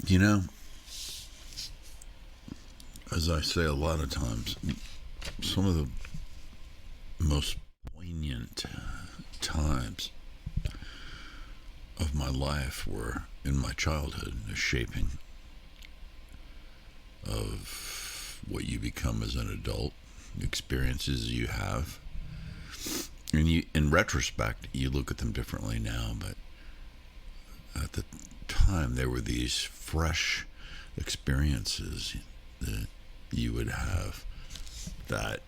You know, as I say a lot of times, some of the most poignant times of my life were in my childhood, the shaping of what you become as an adult, experiences you have. And you, in retrospect, you look at them differently now, but at the time, there were these fresh experiences that you would have that,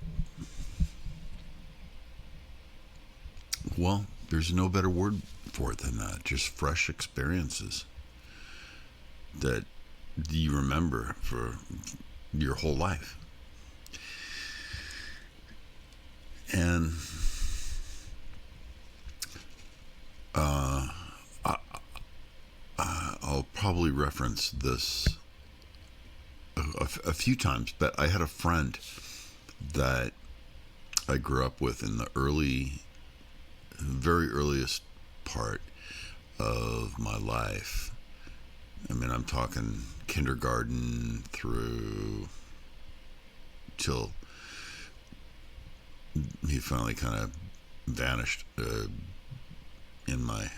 well, there's no better word for it than that. Just fresh experiences that you remember for your whole life. And uh, I, I'll probably reference this a few times, but I had a friend that I grew up with in the very earliest part of my life. I mean, I'm talking kindergarten through till he finally kind of vanished in my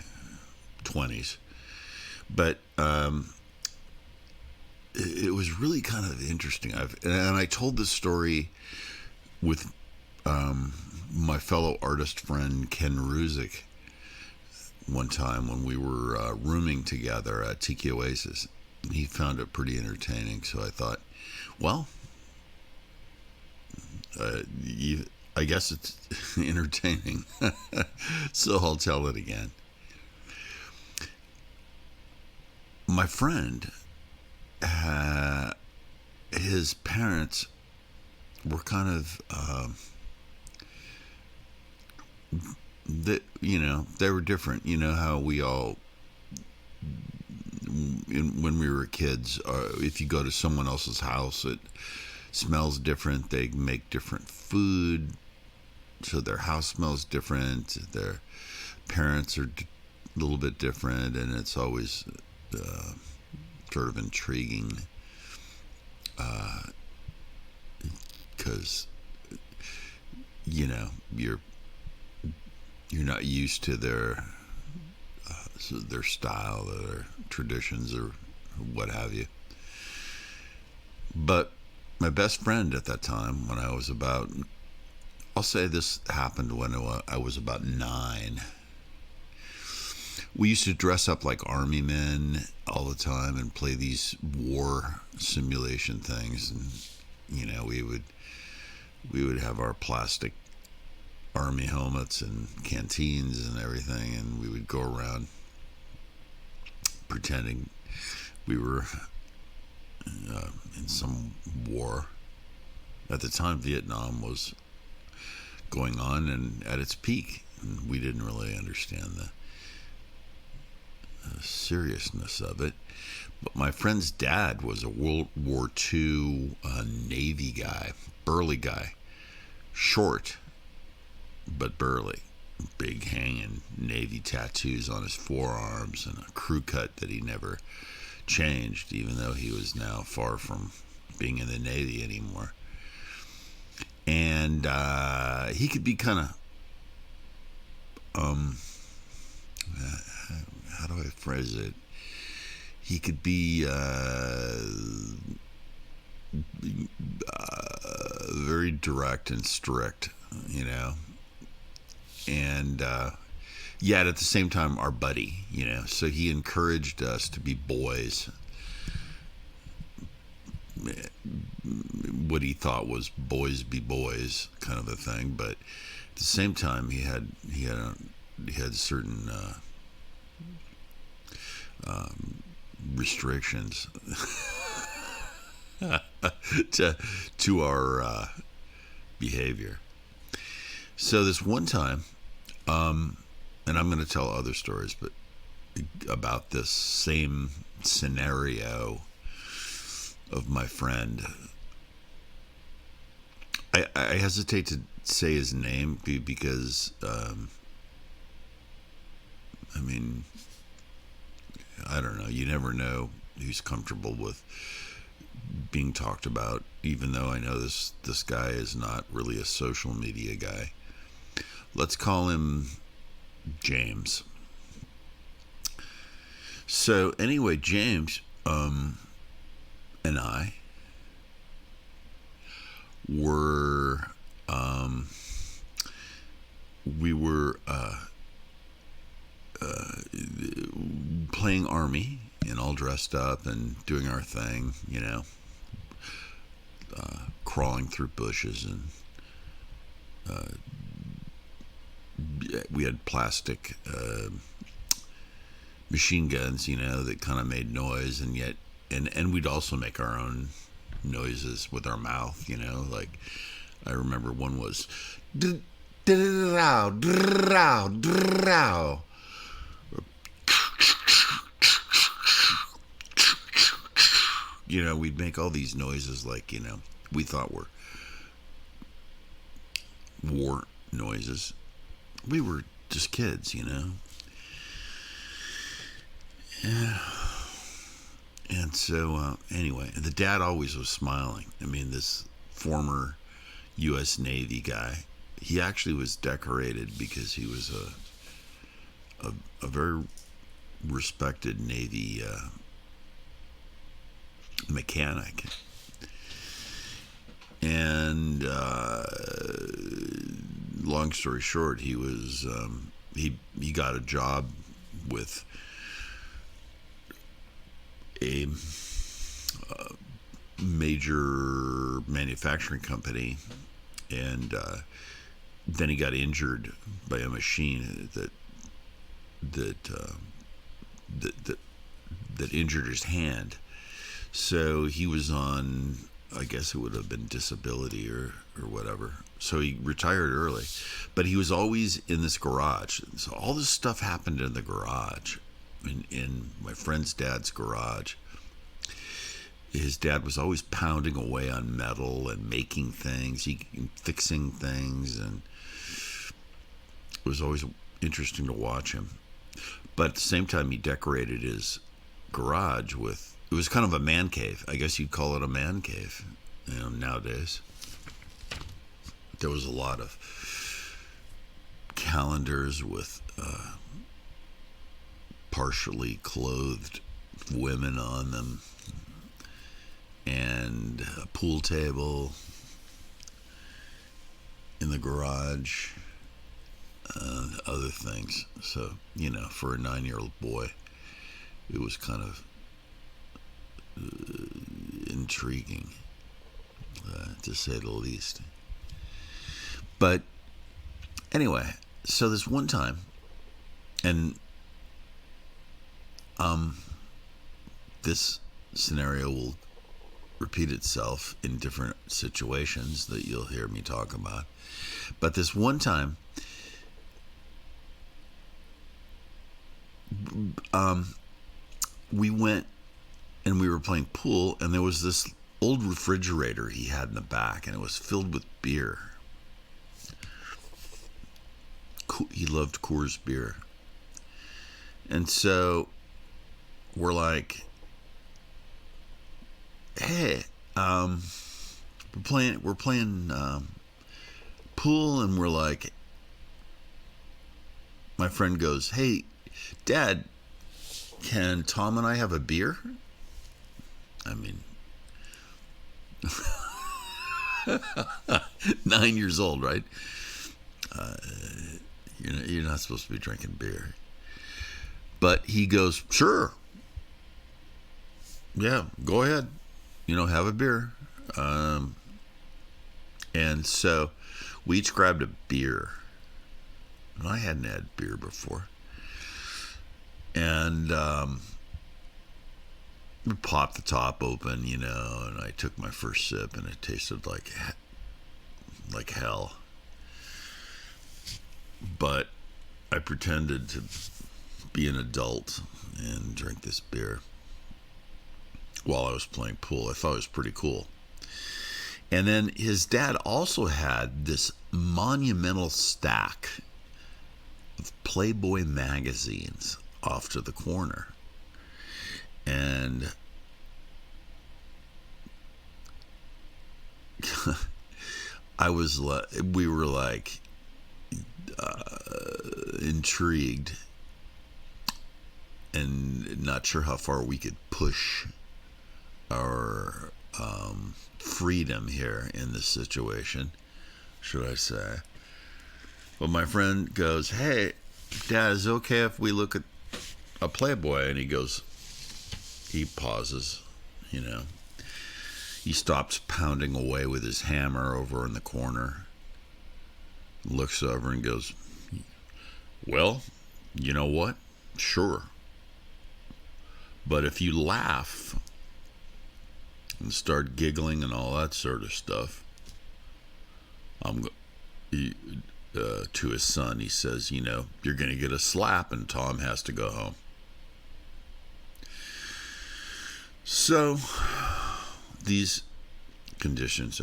20s. But it was really kind of interesting. And I told this story with my fellow artist friend Ken Ruzick one time when we were rooming together at Tiki Oasis. He found it pretty entertaining, so I thought, well, I guess it's entertaining, so I'll tell it again. My friend, his parents were kind of, they were different. You know how we all, when we were kids, if you go to someone else's house, it smells different. They make different food, so their house smells different. Their parents are a little bit different, and it's always sort of intriguing because you're not used to their style, their traditions, or what have you. But my best friend at that time, when I was about, I'll say this happened when I was about 9. We used to dress up like army men all the time and play these war simulation things, and we would have our plastic army helmets and canteens and everything, and we would go around pretending we were in some war. At the time, Vietnam was going on and at its peak, and we didn't really understand the seriousness of it. But my friend's dad was a World War II Navy guy, burly guy, short but burly, big hanging Navy tattoos on his forearms and a crew cut that he never changed, even though he was now far from being in the Navy anymore. And he could be kind of, how do I phrase it? He could be very direct and strict, and yet at the same time our buddy, so he encouraged us to be boys, what he thought was boys be boys kind of a thing, but at the same time he had certain restrictions to our behavior. So this one time, and I'm going to tell other stories, but about this same scenario of my friend. I hesitate to say his name because, I mean, I don't know. You never know who's comfortable with being talked about, even though I know this guy is not really a social media guy. Let's call him James. So anyway, James and I were we were playing Army and all dressed up and doing our thing, crawling through bushes, and we had plastic machine guns, that kind of made noise, and yet, and we'd also make our own noises with our mouth, like I remember one was we'd make all these noises like, we thought were war noises. We were just kids, Yeah. And so, anyway, the dad always was smiling. I mean, this former U.S. Navy guy, he actually was decorated because he was a very respected Navy mechanic. And long story short, he was he got a job with a major manufacturing company, and then he got injured by a machine that injured his hand. So he was on, I guess it would have been disability or whatever. So he retired early, but he was always in this garage. So all this stuff happened in the garage, in my friend's dad's garage. His dad was always pounding away on metal and making things, fixing things, and it was always interesting to watch him. But at the same time, he decorated his garage with, it was kind of a man cave. I guess you'd call it a man cave, nowadays. There was a lot of calendars with partially clothed women on them, and a pool table in the garage, other things. So, for a 9-year-old boy, it was kind of intriguing, to say the least. But anyway, so this one time, and this scenario will repeat itself in different situations that you'll hear me talk about. But this one time, we went and we were playing pool, and there was this old refrigerator he had in the back, and it was filled with beer. He loved Coors beer. And so we're like, hey, we're playing pool, and we're like, my friend goes, hey, Dad, can Tom and I have a beer? I mean, 9 years old, right? You're not supposed to be drinking beer. But he goes, sure. Yeah, go ahead. Have a beer. And so we each grabbed a beer. And I hadn't had beer before. And we popped the top open, and I took my first sip, and it tasted like hell. But I pretended to be an adult and drink this beer while I was playing pool. I thought it was pretty cool. And then his dad also had this monumental stack of Playboy magazines off to the corner. And we were like intrigued and not sure how far we could push our freedom here in this situation, should I say. But my friend goes, "Hey, Dad, is it okay if we look at a Playboy?" And he pauses, you know. He stops pounding away with his hammer over in the corner, looks over and goes, "Well, you know what? Sure. But if you laugh and start giggling and all that sort of stuff, to his son, he says, you're going to get a slap and Tom has to go home." So these conditions,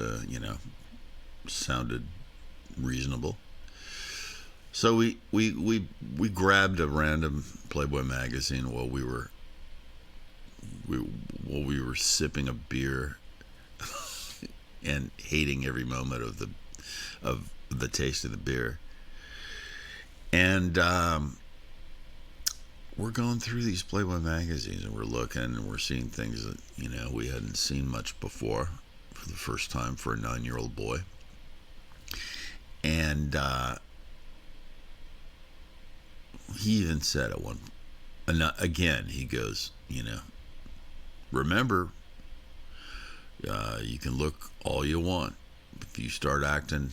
sounded reasonable. So we grabbed a random Playboy magazine while we were sipping a beer and hating every moment of the taste of the beer. And we're going through these Playboy magazines and we're looking and we're seeing things that, we hadn't seen much before for the first time for a 9-year-old boy. And he even said at one, again, he goes, remember, you can look all you want. If you start acting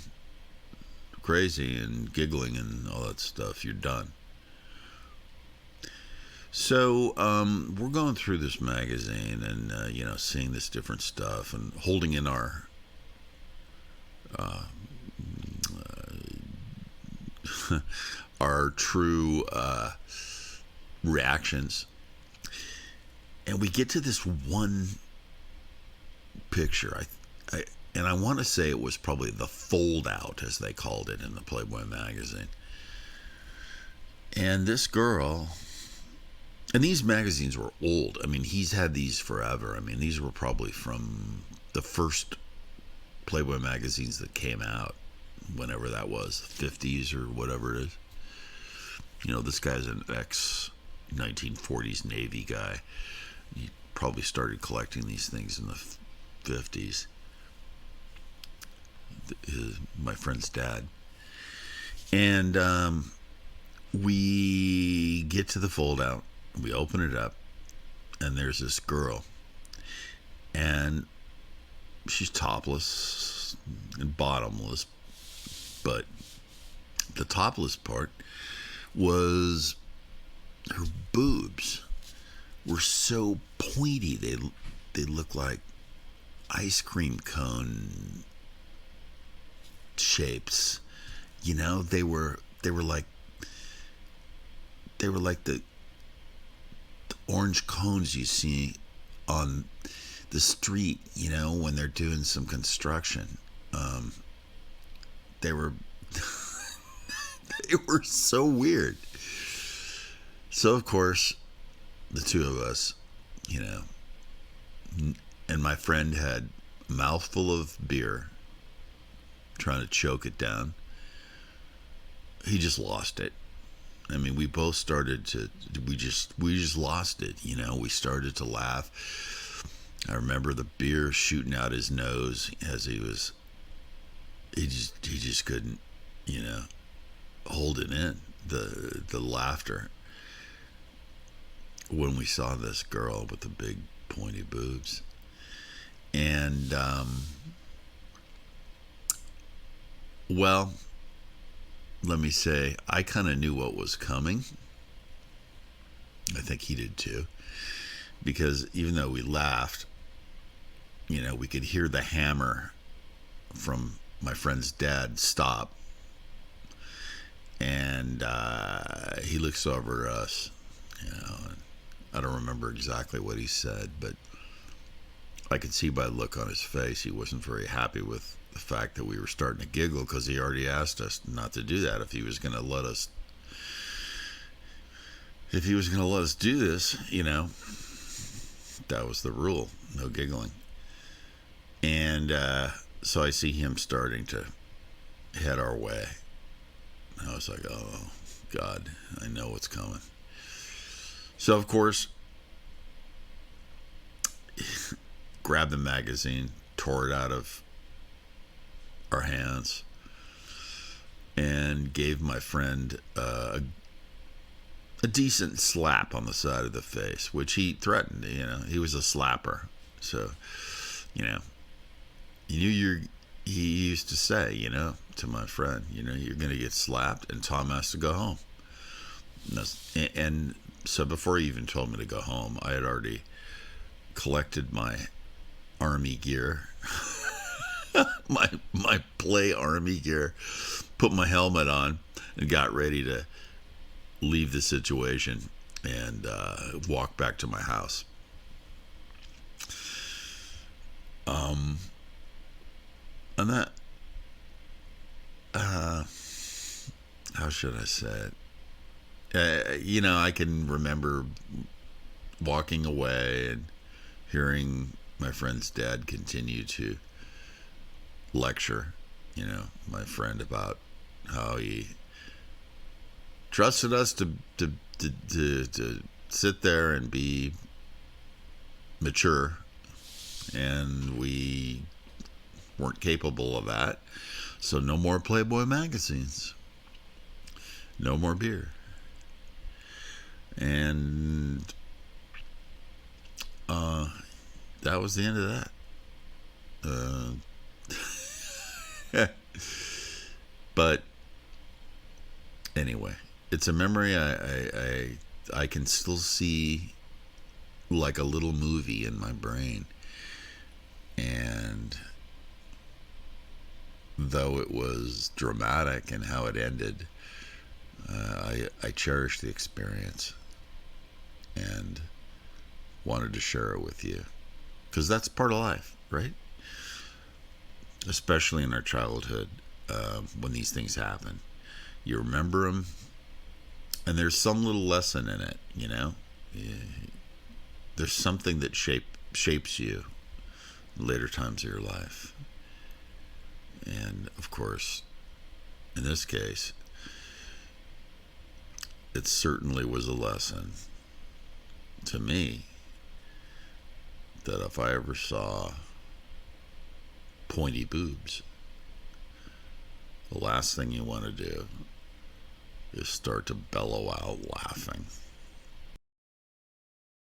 crazy and giggling and all that stuff, you're done. So we're going through this magazine and seeing this different stuff and holding in our true reactions. And we get to this one picture. I want to say it was probably the fold out, as they called it in the Playboy magazine. And this girl, and these magazines were old. I mean, he's had these forever. I mean, these were probably from the first Playboy magazines that came out, whenever that was, 50s or whatever it is. This guy's an ex-1940s Navy guy. He probably started collecting these things in the 50s. My friend's dad. And we get to the fold out. We open it up. And there's this girl. And she's topless and bottomless. But the topless part was her boobs were so pointy. They look like ice cream cone shapes. They were like the orange cones you see on the street, when they're doing some construction. They were they were so weird. So of course, the two of us, and my friend had a mouthful of beer, trying to choke it down. He just lost it. I mean, we both started to, we just lost it. We started to laugh. I remember the beer shooting out his nose as he just couldn't, hold it in, the laughter when we saw this girl with the big pointy boobs. And well, let me say, I kind of knew what was coming. I think he did too, because even though we laughed, we could hear the hammer from my friend's dad stop. And he looks over at us, and I don't remember exactly what he said, but I could see by the look on his face he wasn't very happy with the fact that we were starting to giggle, because he already asked us not to do that if he was going to let us do this. That was the rule, no giggling. And So I see him starting to head our way. I was like, oh, God, I know what's coming. So, of course, grabbed the magazine, tore it out of our hands, and gave my friend a decent slap on the side of the face, which he threatened. He was a slapper. So, you know, he used to say, to my friend, you're going to get slapped and Tom has to go home. And so before he even told me to go home, I had already collected my army gear, my play army gear, put my helmet on, and got ready to leave the situation and walk back to my house. And that, how should I say it? I can remember walking away and hearing my friend's dad continue to lecture, my friend about how he trusted us to sit there and be mature, and we weren't capable of that. So no more Playboy magazines, no more beer, and that was the end of that. But anyway, it's a memory I can still see like a little movie in my brain. And though it was dramatic in how it ended, I cherished the experience and wanted to share it with you, because that's part of life, right? Especially in our childhood, when these things happen, you remember them, and there's some little lesson in it. There's something that shapes you in later times of your life. And of course, in this case, it certainly was a lesson to me that if I ever saw pointy boobs, the last thing you want to do is start to bellow out laughing.